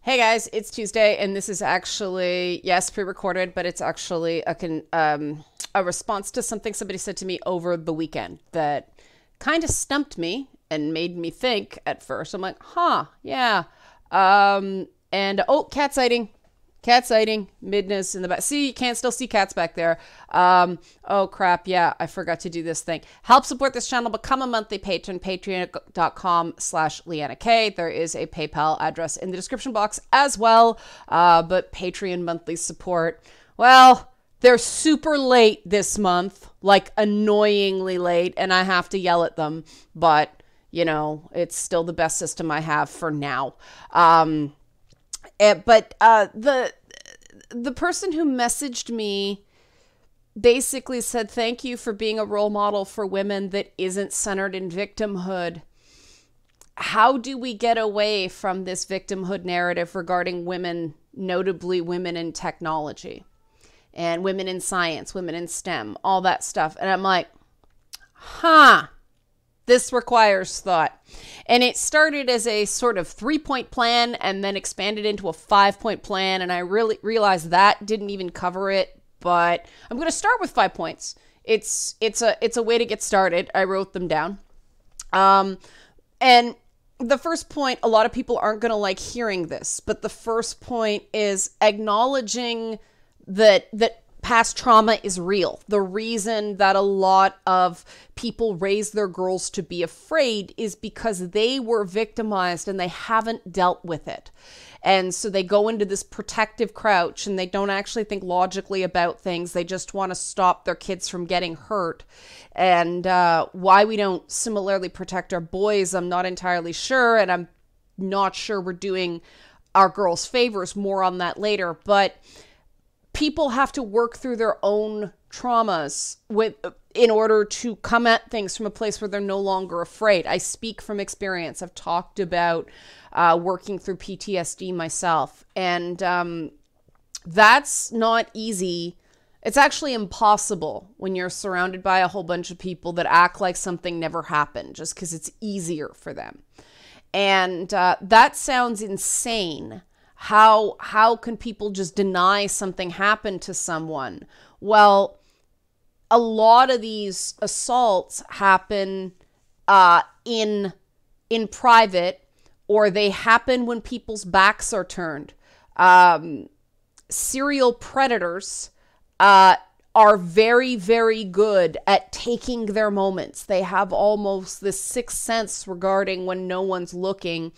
Hey guys, it's Tuesday, and this is actually, yes, pre-recorded, but it's actually a response to something somebody said to me over the weekend that kind of stumped me and made me think at first. I'm like, huh, yeah. And oh, cat sighting, midness in the back. See, you can't still see cats back there. Oh crap, yeah, I forgot to do this thing. Help support this channel, become a monthly patron, patreon.com/Leanna K. There is a PayPal address in the description box as well. But Patreon monthly support, well, they're super late this month, like annoyingly late, and I have to yell at them, but you know, it's still the best system I have for now. But the person who messaged me basically said, thank you for being a role model for women that isn't centered in victimhood. How do we get away from this victimhood narrative regarding women, notably women in technology and women in science, women in STEM, all that stuff? And I'm like, huh. This requires thought. And it started as a sort of 3-point plan and then expanded into a 5-point plan. And I really realized that didn't even cover it. But I'm going to start with 5 points. It's a way to get started. I wrote them down. And the first point, a lot of people aren't going to like hearing this. But the first point is acknowledging that past trauma is real. The reason that a lot of people raise their girls to be afraid is because they were victimized and they haven't dealt with it. And so they go into this protective crouch and they don't actually think logically about things. They just want to stop their kids from getting hurt. And why we don't similarly protect our boys, I'm not entirely sure. And I'm not sure we're doing our girls favors. More on that later. But people have to work through their own traumas in order to come at things from a place where they're no longer afraid. I speak from experience. I've talked about working through PTSD myself, and that's not easy. It's actually impossible when you're surrounded by a whole bunch of people that act like something never happened just because it's easier for them. And that sounds insane. How can people just deny something happened to someone? Well, a lot of these assaults happen in private, or they happen when people's backs are turned. Serial predators are very, very good at taking their moments. They have almost this sixth sense regarding when no one's looking.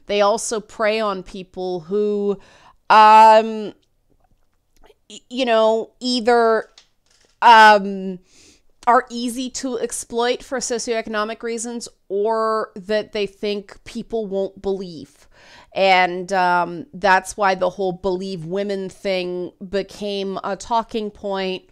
They also prey on people who, either are easy to exploit for socioeconomic reasons, or that they think people won't believe. And that's why the whole believe women thing became a talking point.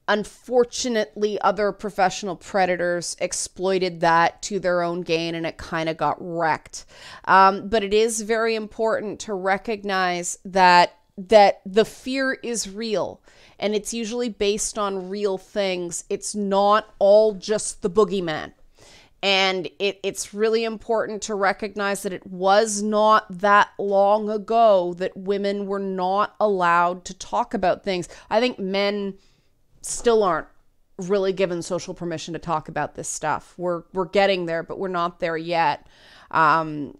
Unfortunately, other professional predators exploited that to their own gain, and it kind of got wrecked. But it is very important to recognize that the fear is real, and it's usually based on real things. It's not all just the boogeyman. And it's really important to recognize that it was not that long ago that women were not allowed to talk about things. I think men still aren't really given social permission to talk about this stuff. We're getting there, but we're not there yet. And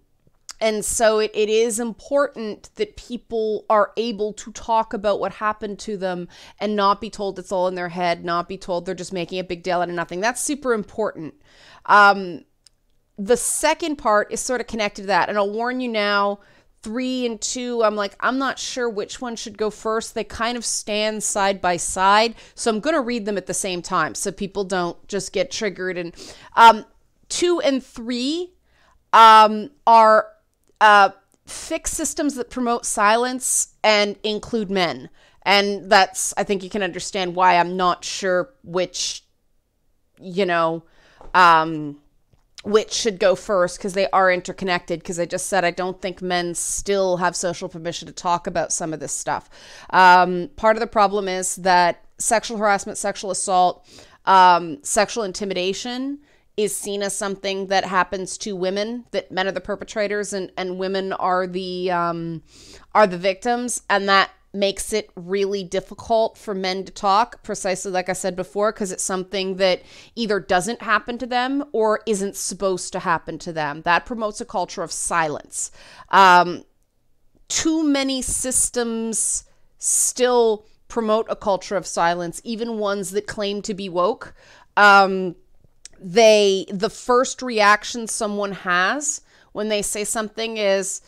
so it is important that people are able to talk about what happened to them and not be told it's all in their head, not be told they're just making a big deal out of nothing. That's super important. The second part is sort of connected to that. And I'll warn you now, 3 and 2, I'm not sure which one should go first. They kind of stand side by side. So I'm going to read them at the same time so people don't just get triggered. And 2 and 3 are fixed systems that promote silence and include men. And that's, I think you can understand why I'm not sure which should go first, because they are interconnected. Because I just said I don't think men still have social permission to talk about some of this stuff. Part of the problem is that sexual harassment, sexual assault, sexual intimidation is seen as something that happens to women, that men are the perpetrators and women are the victims, and that makes it really difficult for men to talk, precisely like I said before, because it's something that either doesn't happen to them or isn't supposed to happen to them. That promotes a culture of silence. Too many systems still promote a culture of silence, even ones that claim to be woke. The first reaction someone has when they say something is,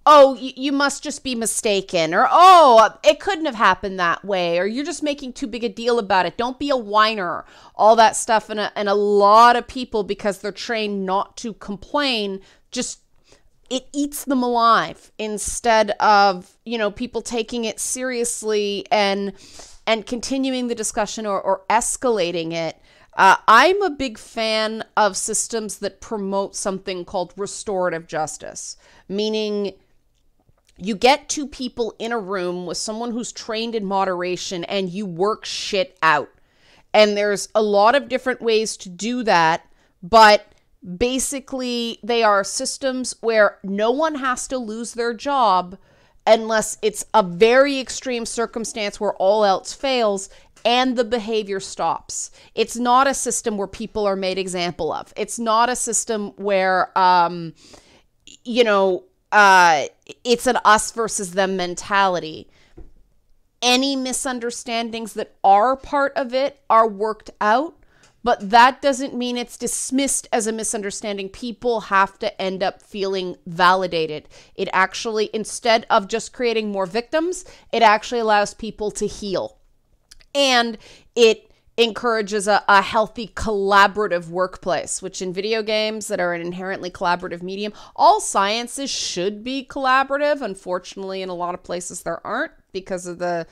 oh, you must just be mistaken, or, oh, it couldn't have happened that way, or you're just making too big a deal about it. Don't be a whiner, all that stuff. And a lot of people, because they're trained not to complain, just, it eats them alive instead of, people taking it seriously and continuing the discussion or escalating it. I'm a big fan of systems that promote something called restorative justice, meaning you get two people in a room with someone who's trained in moderation and you work shit out. And there's a lot of different ways to do that, but basically they are systems where no one has to lose their job unless it's a very extreme circumstance where all else fails and the behavior stops. It's not a system where people are made example of. It's not a system where, it's an us versus them mentality. Any misunderstandings that are part of it are worked out, but that doesn't mean it's dismissed as a misunderstanding. People have to end up feeling validated. It actually, instead of just creating more victims, it actually allows people to heal. And it encourages a healthy collaborative workplace, which in video games that are an inherently collaborative medium, all sciences should be collaborative. Unfortunately, in a lot of places there aren't because of the,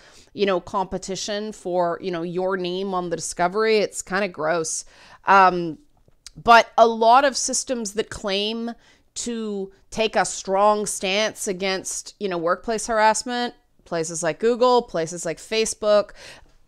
competition for, your name on the discovery. It's kind of gross. But a lot of systems that claim to take a strong stance against, workplace harassment, places like Google, places like Facebook,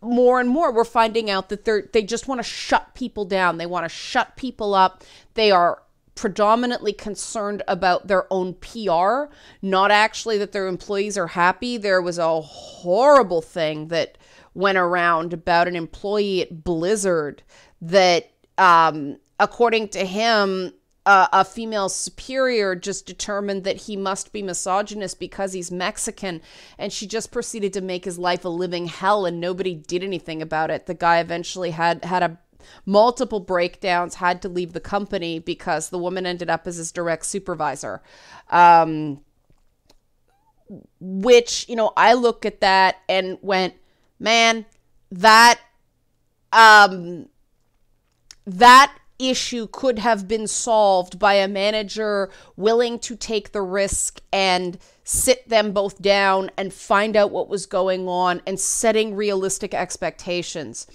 more and more, we're finding out that they just want to shut people down. They want to shut people up. They are predominantly concerned about their own PR, not actually that their employees are happy. There was a horrible thing that went around about an employee at Blizzard that, according to him, a female superior just determined that he must be misogynist because he's Mexican, and she just proceeded to make his life a living hell, and nobody did anything about it. The guy eventually had multiple breakdowns, had to leave the company because the woman ended up as his direct supervisor. Which, I look at that and went, man, that issue could have been solved by a manager willing to take the risk and sit them both down and find out what was going on and setting realistic expectations.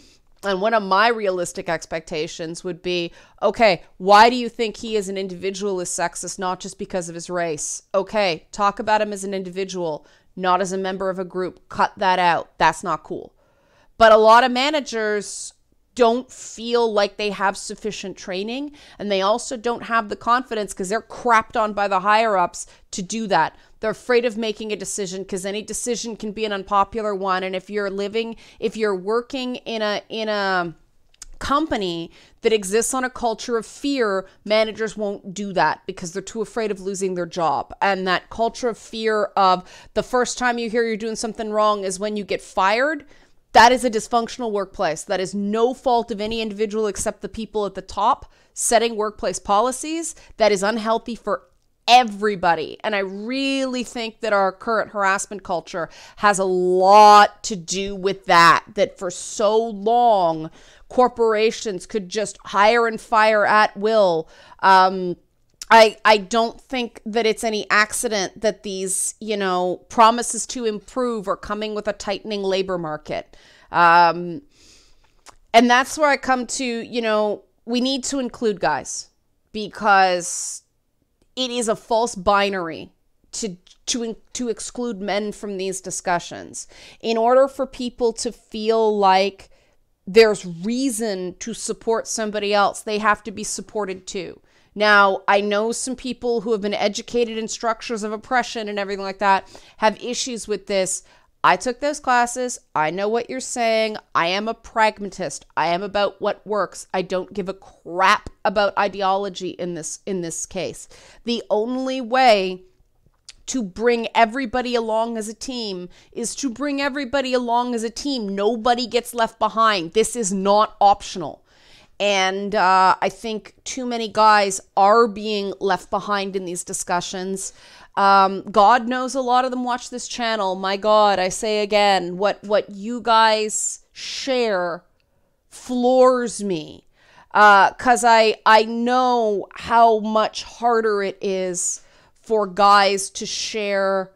And one of my realistic expectations would be, okay, why do you think he as an individual is sexist, not just because of his race? Okay, talk about him as an individual, not as a member of a group. Cut that out. That's not cool. But a lot of managers don't feel like they have sufficient training, and they also don't have the confidence because they're crapped on by the higher ups to do that. They're afraid of making a decision because any decision can be an unpopular one. And if you're working in a company that exists on a culture of fear, managers won't do that because they're too afraid of losing their job. And that culture of fear of the first time you hear you're doing something wrong is when you get fired. That is a dysfunctional workplace. That is no fault of any individual except the people at the top setting workplace policies. That is unhealthy for everybody. And I really think that our current harassment culture has a lot to do with that for so long, corporations could just hire and fire at will. I don't think that it's any accident that these, promises to improve are coming with a tightening labor market. And that's where I come to, we need to include guys because it is a false binary to exclude men from these discussions. In order for people to feel like there's reason to support somebody else, they have to be supported too. Now, I know some people who have been educated in structures of oppression and everything like that have issues with this. I took those classes. I know what you're saying. I am a pragmatist. I am about what works. I don't give a crap about ideology in this case. The only way to bring everybody along as a team is to bring everybody along as a team. Nobody gets left behind. This is not optional. And I think too many guys are being left behind in these discussions. God knows a lot of them watch this channel. My God, I say again, what you guys share floors me. 'Cause I know how much harder it is for guys to share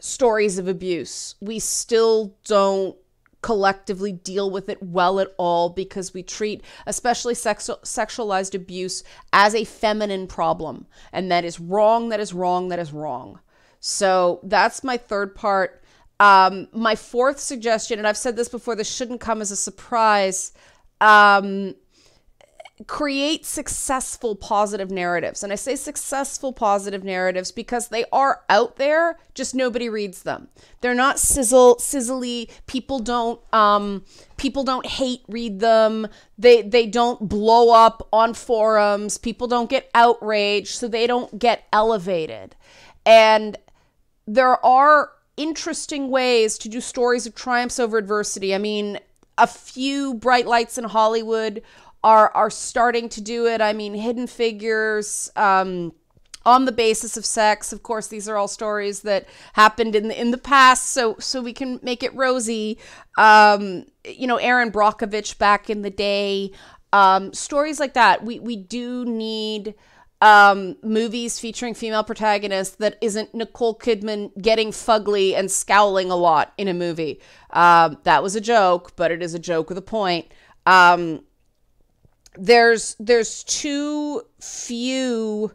stories of abuse. We still don't collectively deal with it well at all because we treat especially sexualized abuse as a feminine problem. And that is wrong, that is wrong, that is wrong. So that's my third part. My fourth suggestion, and I've said this before, this shouldn't come as a surprise, create successful positive narratives. And I say successful positive narratives because they are out there, just nobody reads them. They're not sizzly. People don't hate read them. They don't blow up on forums. People don't get outraged, so they don't get elevated. And there are interesting ways to do stories of triumphs over adversity. I mean, a few bright lights in Hollywood are starting to do it. I mean, Hidden Figures, On the Basis of Sex. Of course, these are all stories that happened in the past, so we can make it rosy. Aaron Brockovich back in the day. Stories like that. We do need movies featuring female protagonists that isn't Nicole Kidman getting fugly and scowling a lot in a movie. That was a joke, but it is a joke with a point. There's too few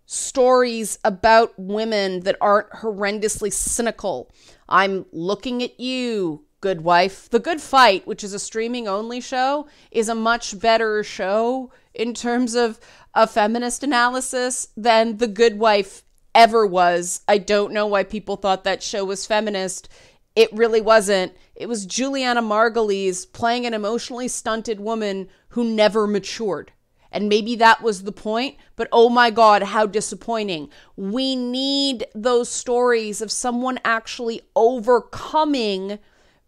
stories about women that aren't horrendously cynical. I'm looking at you, Good Wife. The Good Fight, which is a streaming only show, is a much better show in terms of a feminist analysis than The Good Wife ever was. I don't know why people thought that show was feminist. It really wasn't. It was Juliana Margulies playing an emotionally stunted woman who never matured. And maybe that was the point, but oh my God, how disappointing. We need those stories of someone actually overcoming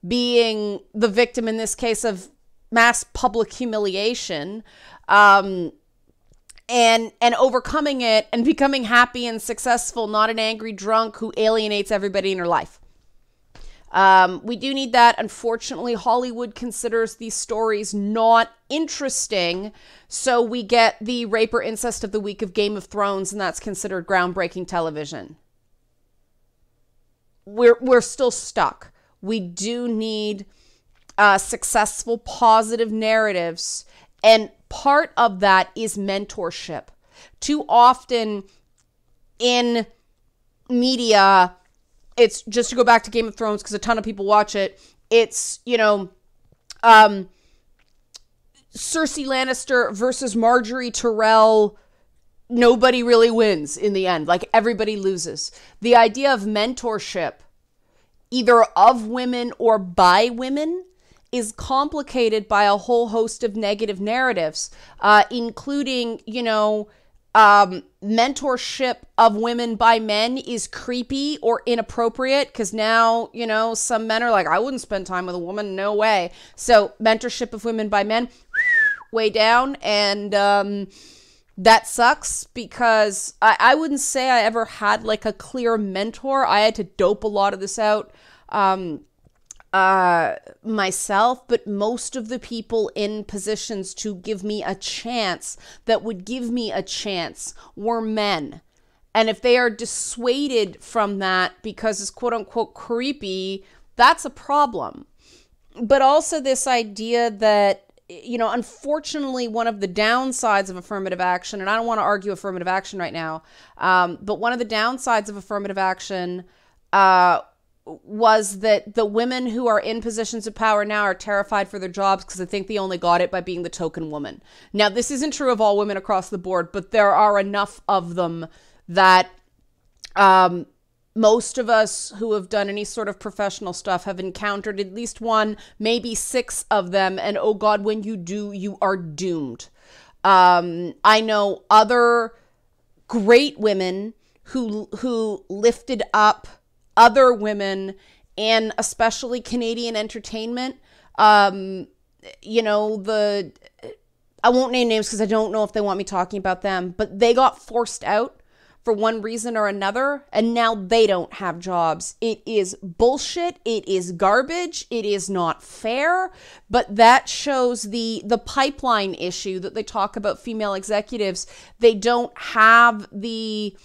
being the victim, in this case, of mass public humiliation, and overcoming it and becoming happy and successful, not an angry drunk who alienates everybody in her life. We do need that. Unfortunately, Hollywood considers these stories not interesting, so we get the rape or incest of the week of Game of Thrones, and that's considered groundbreaking television. We're still stuck. We do need successful, positive narratives, and part of that is mentorship. Too often in media, it's just to go back to Game of Thrones because a ton of people watch it. It's, Cersei Lannister versus Marjorie Tyrell. Nobody really wins in the end. Like, everybody loses. The idea of mentorship, either of women or by women, is complicated by a whole host of negative narratives, including, mentorship of women by men is creepy or inappropriate because now, some men are like, I wouldn't spend time with a woman. No way. So mentorship of women by men, way down. And that sucks because I wouldn't say I ever had like a clear mentor. I had to dope a lot of this out myself, but most of the people in positions to give me a chance, that would give me a chance, were men. And if they are dissuaded from that because it's quote unquote creepy, that's a problem. But also this idea that, unfortunately, one of the downsides of affirmative action, and I don't want to argue affirmative action right now, but one of the downsides of affirmative action, was that the women who are in positions of power now are terrified for their jobs because they think they only got it by being the token woman. Now, this isn't true of all women across the board, but there are enough of them that most of us who have done any sort of professional stuff have encountered at least one, maybe 6 of them. And oh God, when you do, you are doomed. I know other great women who lifted up other women, and especially Canadian entertainment. You know, I won't name names because I don't know if they want me talking about them, but they got forced out for one reason or another, and now they don't have jobs. It is bullshit. It is garbage. It is not fair, but that shows the pipeline issue that they talk about female executives. They don't have the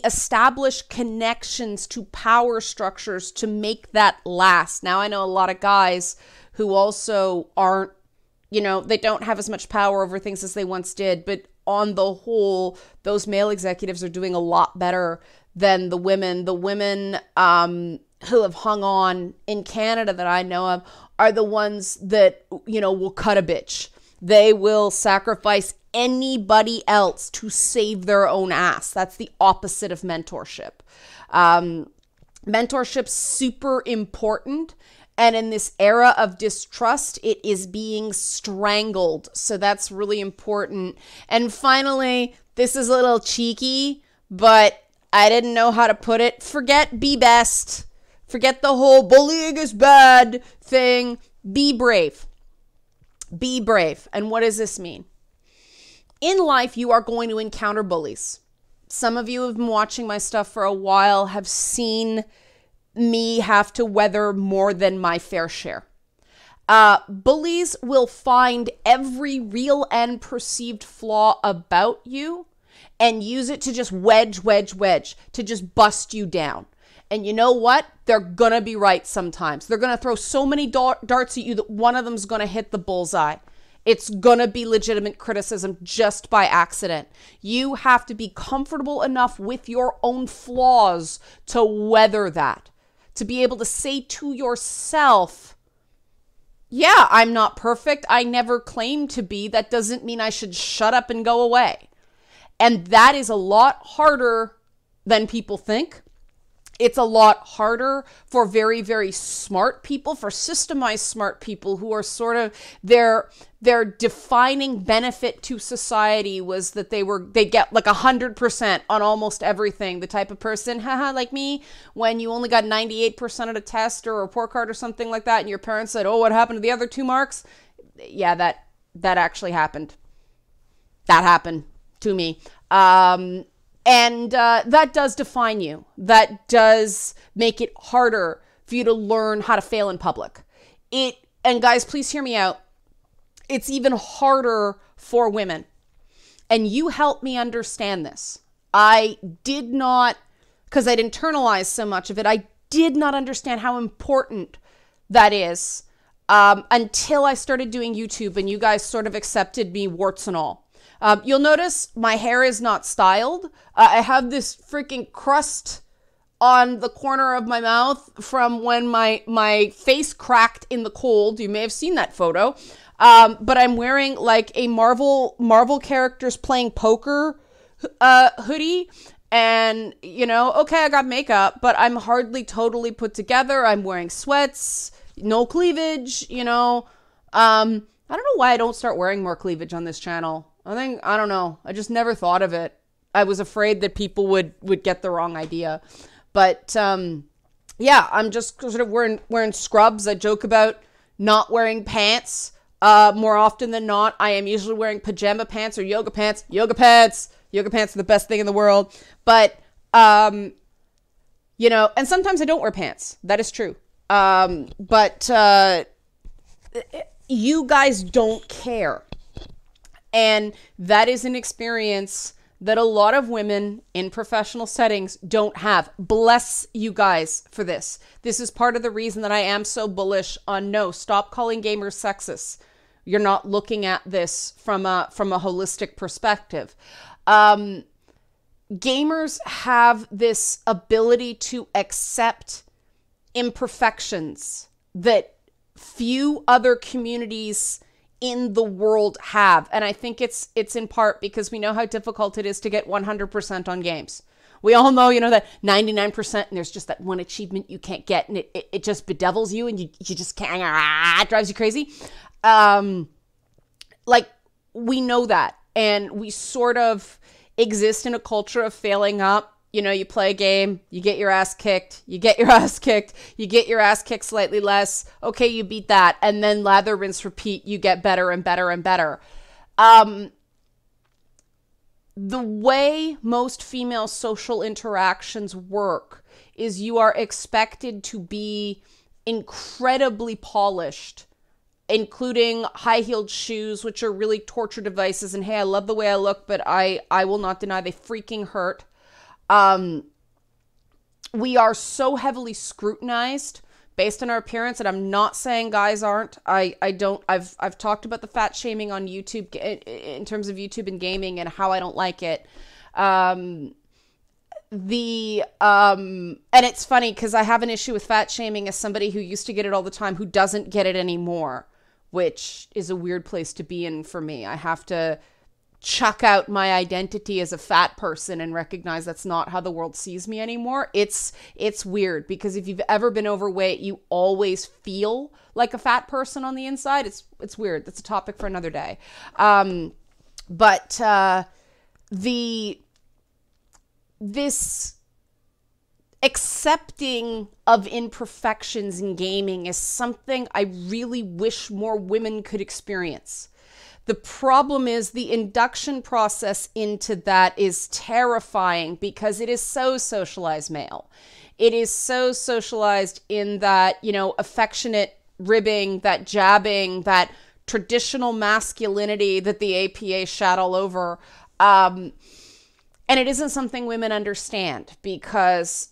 established connections to power structures to make that last. Now, I know a lot of guys who also aren't, you know, they don't have as much power over things as they once did, but on the whole, those male executives are doing a lot better than the women. The women who have hung on in Canada that I know of are the ones that, you know, will cut a bitch. They will sacrifice anybody else to save their own ass. That's the opposite of mentorship. Mentorship's super important. And in this era of distrust, it is being strangled. So that's really important. And finally, this is a little cheeky, but I didn't know how to put it. Forget be best. Forget the whole bullying is bad thing. Be brave. Be brave. And what does this mean? In life, you are going to encounter bullies. Some of you have been watching my stuff for a while, have seen me have to weather more than my fair share. Bullies will find every real and perceived flaw about you and use it to just wedge, to just bust you down. And you know what? They're going to be right sometimes. They're going to throw so many darts at you that one of them's going to hit the bullseye. It's going to be legitimate criticism just by accident. You have to be comfortable enough with your own flaws to weather that. To be able to say to yourself, yeah, I'm not perfect. I never claimed to be. That doesn't mean I should shut up and go away. And that is a lot harder than people think. It's a lot harder for very, very smart people, for systemized smart people who are sort of their defining benefit to society was that they get like 100% on almost everything. The type of person, haha, like me, when you only got 98% of a test or a report card or something like that, and your parents said, "Oh, what happened to the other 2 marks?" Yeah, that actually happened. That happened to me. And that does define you. That does make it harder for you to learn how to fail in public. And guys, please hear me out. It's even harder for women. And you helped me understand this. I did not, because I'd internalized so much of it, I did not understand how important that is until I started doing YouTube and you guys sort of accepted me warts and all. You'll notice my hair is not styled. I have this freaking crust on the corner of my mouth from when my face cracked in the cold. You may have seen that photo. But I'm wearing like a Marvel characters playing poker hoodie. And, you know, okay, I got makeup, but I'm hardly totally put together. I'm wearing sweats, no cleavage, you know. I don't know why I don't start wearing more cleavage on this channel. I don't know. I just never thought of it. I was afraid that people would get the wrong idea. But, yeah, I'm just sort of wearing scrubs. I joke about not wearing pants. More often than not, I am usually wearing pajama pants or yoga pants. Yoga pants are the best thing in the world. But, you know, and sometimes I don't wear pants. That is true. But you guys don't care. And that is an experience that a lot of women in professional settings don't have. Bless you guys for this. This is part of the reason that I am so bullish on no, stop calling gamers sexist. You're not looking at this from a holistic perspective. Gamers have this ability to accept imperfections that few other communities in the world have. And I think it's in part because we know how difficult it is to get 100% on games. We all know, that 99%, and there's just that one achievement you can't get, and it just bedevils you, and you just can't, it drives you crazy. We know that, and we sort of exist in a culture of failing up. You play a game, you get your ass kicked, you get your ass kicked, you get your ass kicked slightly less. Okay, you beat that. And then lather, rinse, repeat, you get better and better and better. The way most female social interactions work is you are expected to be incredibly polished, including high-heeled shoes, which are really torture devices. And hey, I love the way I look, but I will not deny they freaking hurt. We are so heavily scrutinized based on our appearance, and I'm not saying guys aren't. I've talked about the fat shaming on YouTube in terms of YouTube and gaming and how I don't like it. And it's funny because I have an issue with fat shaming as somebody who used to get it all the time, who doesn't get it anymore, which is a weird place to be in for me. I have to chuck out my identity as a fat person and recognize that's not how the world sees me anymore. It's weird because if you've ever been overweight, you always feel like a fat person on the inside. It's weird. That's a topic for another day. This accepting of imperfections in gaming is something I really wish more women could experience. The problem is the induction process into that is terrifying because it is so socialized male. It is so socialized in that, affectionate ribbing, that jabbing, that traditional masculinity that the APA shat all over. And it isn't something women understand because,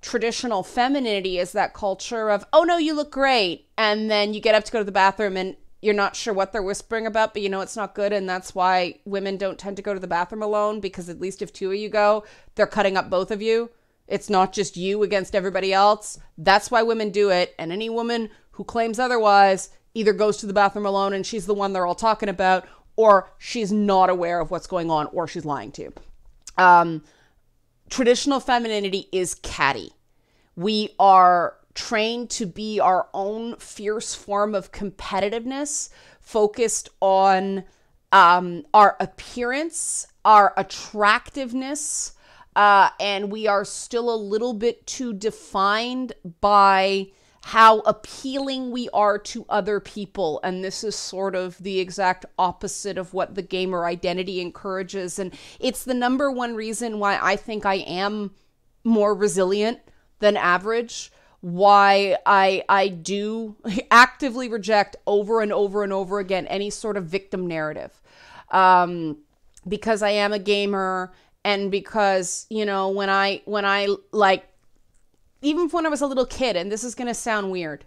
traditional femininity is that culture of, oh no, you look great. And then you get up to go to the bathroom and you're not sure what they're whispering about, but it's not good. And that's why women don't tend to go to the bathroom alone, because at least if two of you go, they're cutting up both of you. It's not just you against everybody else. That's why women do it. And any woman who claims otherwise either goes to the bathroom alone and she's the one they're all talking about, or she's not aware of what's going on, or she's lying to you. Traditional femininity is catty. We are trained to be our own fierce form of competitiveness, focused on our appearance, our attractiveness, and we are still a little bit too defined by how appealing we are to other people. And this is sort of the exact opposite of what the gamer identity encourages. And it's the number one reason why I think I am more resilient than average, why I do actively reject over and over and over again any sort of victim narrative. Because I am a gamer, and because, when I like, even when I was a little kid, and this is going to sound weird,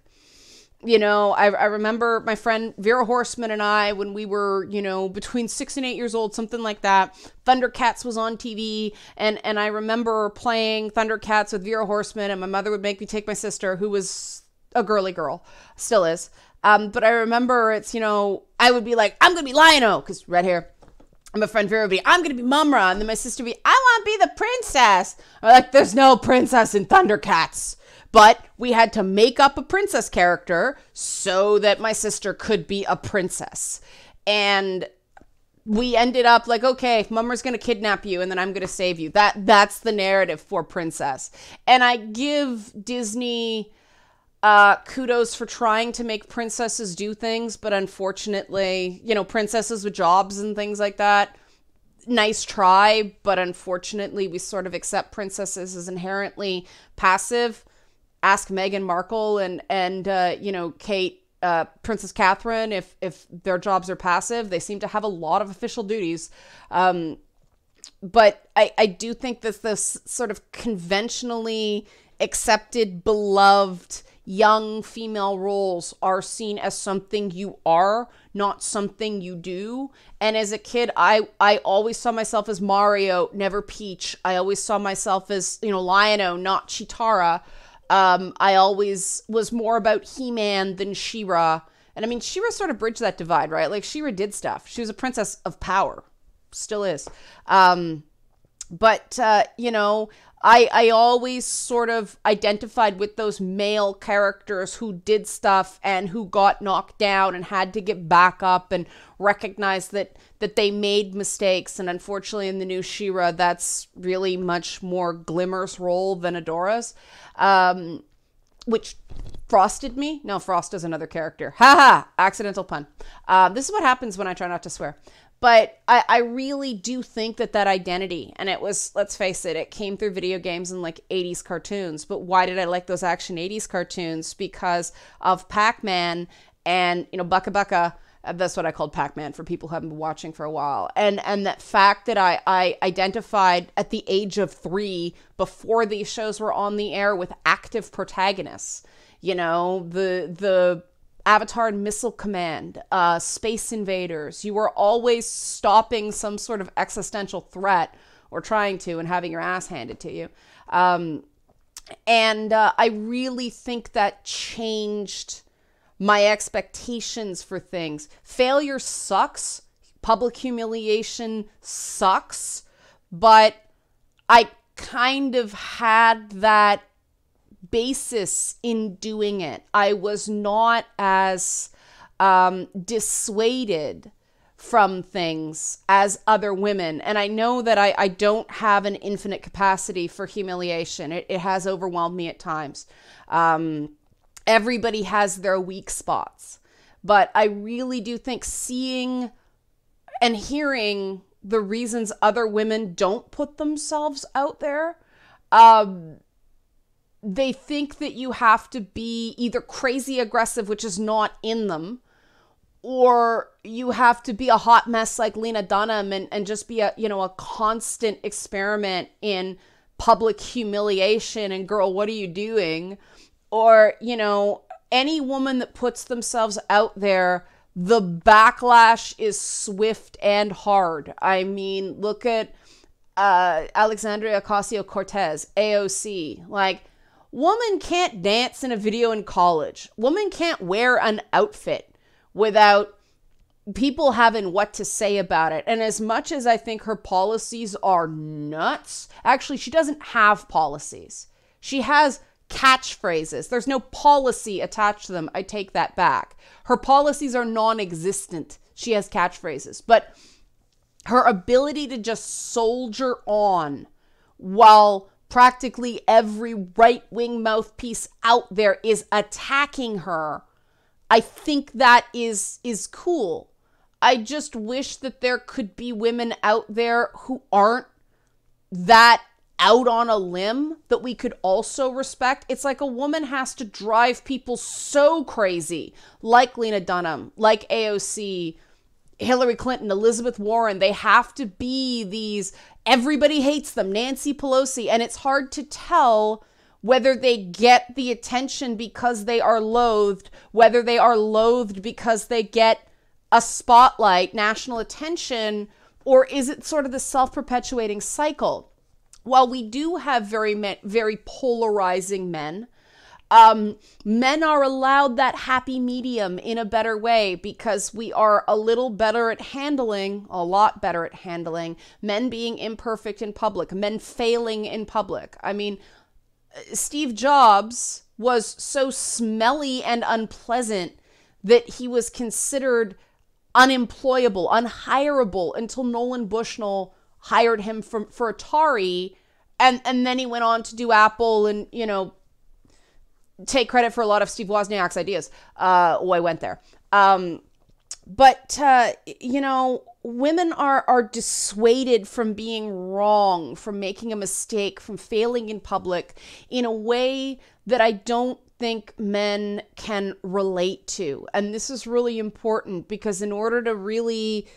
I remember my friend Vera Horseman and I, when we were, between 6 and 8 years old, something like that, Thundercats was on TV. And I remember playing Thundercats with Vera Horseman, and my mother would make me take my sister, who was a girly girl, still is. But I remember it's, I would be like, I'm going to be Lion-O, because red hair. And my friend Vera would be, I'm going to be Mumra. And then my sister would be, I want to be the princess. I'm like, there's no princess in Thundercats. But we had to make up a princess character so that my sister could be a princess. And we ended up like, okay, Mumra's going to kidnap you and then I'm going to save you. That's the narrative for princess. And I give Disney kudos for trying to make princesses do things, but unfortunately, princesses with jobs and things like that, nice try, but unfortunately we sort of accept princesses as inherently passive. Ask Meghan Markle and Kate, Princess Catherine, if their jobs are passive. They seem to have a lot of official duties. But I do think that this sort of conventionally accepted, beloved young female roles are seen as something you are, not something you do. And as a kid, I always saw myself as Mario, never Peach. I always saw myself as, Lion-O, not Chitara. I always was more about He-Man than She-Ra. And I mean, She-Ra sort of bridged that divide, right? Like, She-Ra did stuff. She was a princess of power. Still is. But you know, I always sort of identified with those male characters who did stuff and who got knocked down and had to get back up and recognize that they made mistakes. And unfortunately, in the new She-Ra, that's really much more Glimmer's role than Adora's, which frosted me. No, Frost is another character. Haha, accidental pun. This is what happens when I try not to swear. But I really do think that identity, and it was, let's face it, it came through video games and like 80s cartoons. But why did I like those action 80s cartoons? Because of Pac-Man and, you know, Bucka Bucka. That's what I called Pac-Man for people who haven't been watching for a while. And that fact that I identified at the age of 3, before these shows were on the air, with active protagonists. You know, the Avatar and Missile Command, Space Invaders. You were always stopping some sort of existential threat, or trying to, and having your ass handed to you. And I really think that changed my expectations for things. Failure sucks. Public humiliation sucks. But I kind of had that basis in doing it. I was not as dissuaded from things as other women. And I know that I don't have an infinite capacity for humiliation. It has overwhelmed me at times. Everybody has their weak spots. But I really do think seeing and hearing the reasons other women don't put themselves out there, they think that you have to be either crazy aggressive, which is not in them, or you have to be a hot mess like Lena Dunham and just be a constant experiment in public humiliation and, girl, what are you doing? Or, any woman that puts themselves out there, the backlash is swift and hard. I mean, look at Alexandria Ocasio-Cortez, AOC. Like, woman can't dance in a video in college. Woman can't wear an outfit without people having what to say about it. And as much as I think her policies are nuts, actually, she doesn't have policies. She has catchphrases. There's no policy attached to them. I take that back. Her policies are non-existent. She has catchphrases. But her ability to just soldier on while practically every right-wing mouthpiece out there is attacking her, I think that is cool. I just wish that there could be women out there who aren't that out on a limb that we could also respect. It's like a woman has to drive people so crazy, like Lena Dunham, like AOC, Hillary Clinton, Elizabeth Warren. They have to be these, everybody hates them, Nancy Pelosi. And it's hard to tell whether they get the attention because they are loathed, whether they are loathed because they get a spotlight, national attention, or is it sort of the self-perpetuating cycle? While we do have very polarizing men, men are allowed that happy medium in a better way because we are a lot better at handling men being imperfect in public, men failing in public. I mean, Steve Jobs was so smelly and unpleasant that he was considered unemployable, unhireable until Nolan Bushnell hired him for Atari, and then he went on to do Apple and, take credit for a lot of Steve Wozniak's ideas. I went there. But women are dissuaded from being wrong, from making a mistake, from failing in public in a way that I don't think men can relate to. And this is really important because in order to really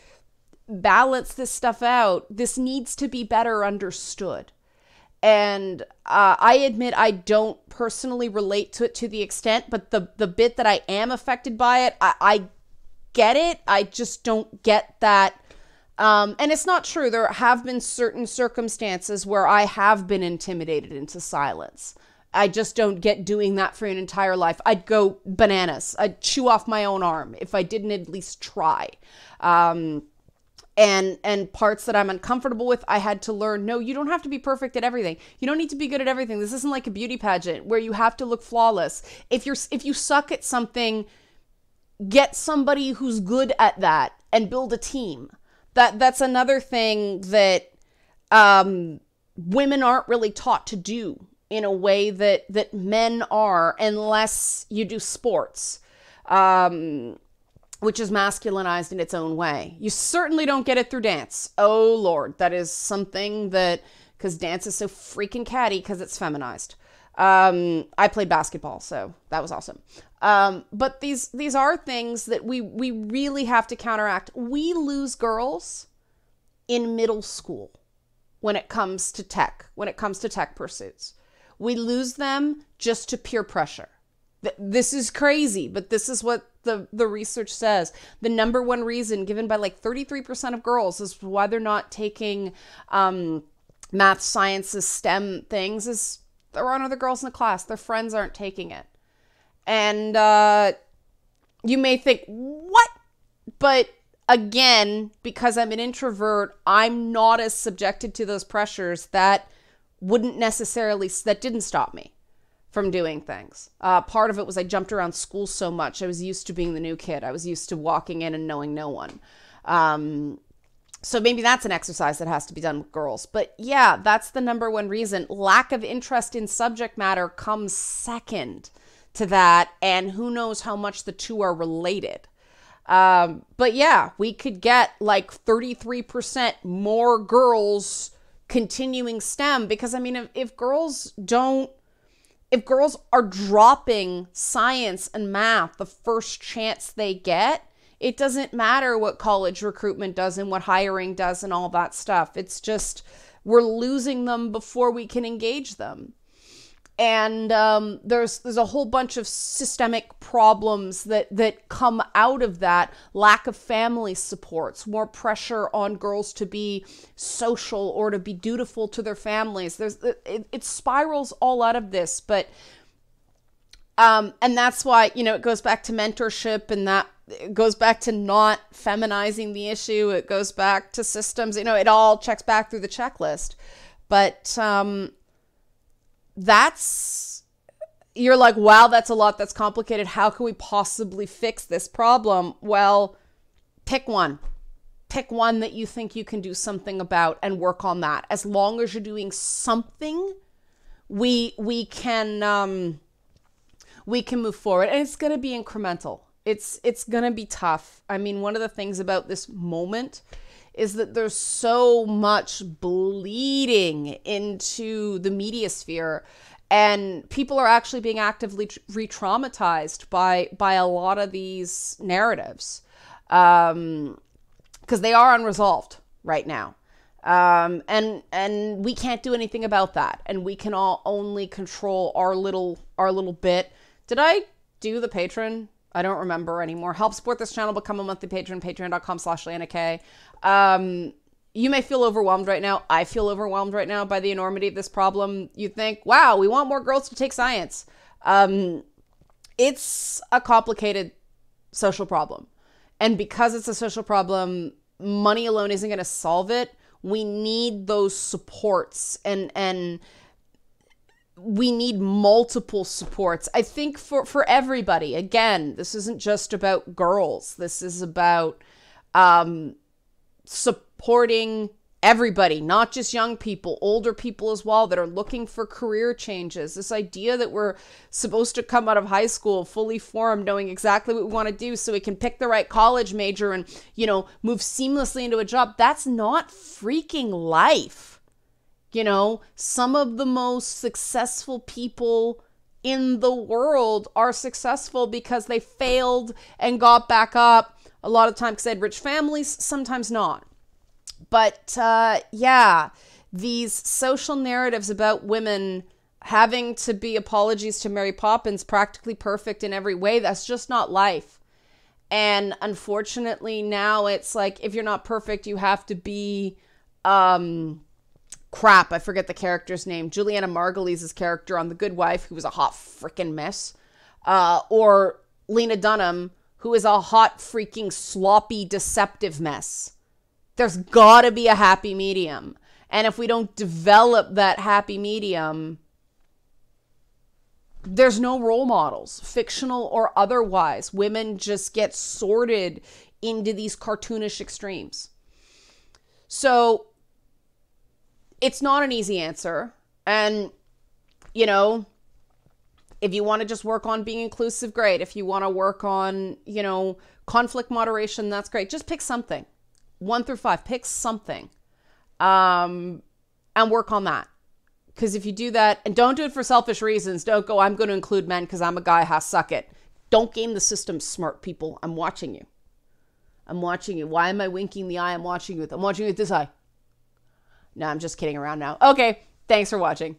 balance this stuff out, this needs to be better understood. And I admit I don't personally relate to it to the extent, but the bit that I am affected by it, I get it. I just don't get that. And it's not true. There have been certain circumstances where I have been intimidated into silence. I just don't get doing that for an entire life. I'd go bananas. I'd chew off my own arm if I didn't at least try. And parts that I'm uncomfortable with, I had to learn, no, you don't have to be perfect at everything. You don't need to be good at everything. This isn't like a beauty pageant where you have to look flawless. If you suck at something, get somebody who's good at that and build a team. That's another thing that women aren't really taught to do in a way that men are, unless you do sports. Which is masculinized in its own way. You certainly don't get it through dance. Oh, Lord. That is something that, because dance is so freaking catty because it's feminized. I played basketball, so that was awesome. But these are things that we really have to counteract. We lose girls in middle school when it comes to tech pursuits. We lose them just to peer pressure. This is crazy, but this is what the research says. The number one reason given by like 33% of girls is why they're not taking math, sciences, STEM things is there aren't other girls in the class. Their friends aren't taking it. And you may think, what? But again, because I'm an introvert, I'm not as subjected to those pressures. That didn't stop me from doing things. Part of it was I jumped around school so much. I was used to being the new kid. I was used to walking in and knowing no one. So maybe that's an exercise that has to be done with girls. But yeah, that's the number one reason. Lack of interest in subject matter comes second to that. And who knows how much the two are related. But yeah, we could get like 33% more girls continuing STEM. Because I mean, if girls are dropping science and math the first chance they get, it doesn't matter what college recruitment does and what hiring does and all that stuff. It's just we're losing them before we can engage them. And there's a whole bunch of systemic problems that come out of that. Lack of family supports, more pressure on girls to be social or to be dutiful to their families. It spirals all out of this, but and that's why, it goes back to mentorship, and that it goes back to not feminizing the issue. It goes back to systems. It all checks back through the checklist, but you're like, wow, that's a lot. That's complicated. How can we possibly fix this problem? Well, pick one that you think you can do something about and work on that. As long as you're doing something, we can move forward, and it's going to be incremental. It's going to be tough. I mean, one of the things about this moment is that there's so much bleeding into the media sphere, and people are actually being actively re-traumatized by a lot of these narratives, because they are unresolved right now. And we can't do anything about that, and we can all only control our little bit. Did I do the patron? I don't remember anymore. Help support this channel. Become a monthly patron. Patreon.com/LeannaK. You may feel overwhelmed right now. I feel overwhelmed right now by the enormity of this problem. You think, wow, we want more girls to take science. It's a complicated social problem. And because it's a social problem, money alone isn't going to solve it. We need those supports, and we need multiple supports. I think for everybody. Again, this isn't just about girls. This is about supporting everybody, not just young people, older people as well that are looking for career changes. This idea that we're supposed to come out of high school fully formed, knowing exactly what we want to do so we can pick the right college major and, move seamlessly into a job. That's not freaking life. Some of the most successful people in the world are successful because they failed and got back up. A lot of times because they had rich families, sometimes not. But yeah, these social narratives about women having to be apologies to Mary Poppins, practically perfect in every way, that's just not life. And unfortunately now it's like, if you're not perfect, you have to be crap, I forget the character's name. Juliana Margulies' character on The Good Wife, who was a hot freaking mess. Or Lena Dunham, who is a hot freaking sloppy, deceptive mess. There's gotta be a happy medium. And if we don't develop that happy medium, there's no role models, fictional or otherwise. Women just get sorted into these cartoonish extremes. So it's not an easy answer. And, you know, if you want to just work on being inclusive, great. If you want to work on, you know, conflict moderation, that's great. Just pick something. 1 through 5, pick something. And work on that. Because if you do that, and don't do it for selfish reasons, don't go, I'm going to include men because I'm a guy, suck it. Don't game the system, smart people. I'm watching you. I'm watching you. Why am I winking the eye I'm watching you with? I'm watching you with this eye. No, I'm just kidding around now. Okay, thanks for watching.